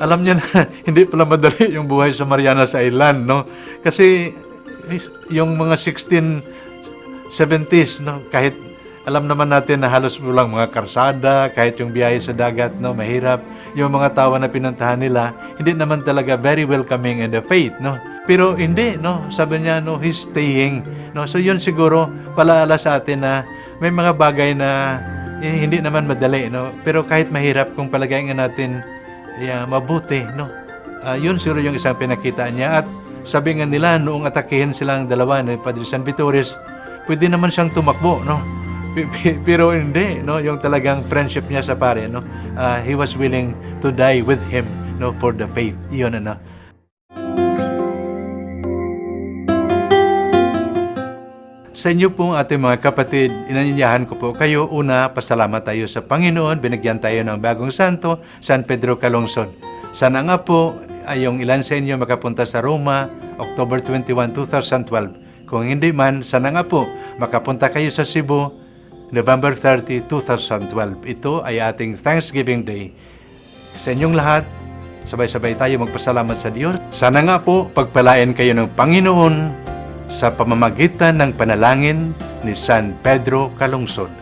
alam niya na hindi pala madali yung buhay sa Marianas Island, no? Kasi yung mga 1670s, no, kahit alam naman natin na halos walang mga karsada, kahit yung biyahe sa dagat, no, mahirap. Yung mga tao na pinuntahan nila, hindi naman talaga very welcoming in the faith, no. Pero hindi, no, sabi niya, no, he's staying, no. So yun siguro palaala sa atin na may mga bagay na hindi naman madali, no. Pero kahit mahirap, kung palagayin natin mabuti, no. Yun siguro yung isang pinakita niya. At sabi nga nila, noong atakihin silang dalawa ni Padre San Vittorius, pwede naman siyang tumakbo, no. Pero hindi, no, yung talagang friendship niya sa pare, no, he was willing to die with him, no, for the faith. Yun, ano. Sa inyo pong ating mga kapatid, inanyayahan ko po kayo, una, pasalamat tayo sa Panginoon, binigyan tayo ng bagong santo, San Pedro Calungsod. Sana nga po, yung ilan sa inyo makapunta sa Roma, October 21, 2012. Kung hindi man, sana nga po, makapunta kayo sa Cebu, November 30, 2012. Ito ay ating Thanksgiving Day. Sa inyong lahat, sabay-sabay tayo magpasalamat sa Diyos. Sana nga po, pagpalain kayo ng Panginoon sa pamamagitan ng panalangin ni San Pedro Calungsod.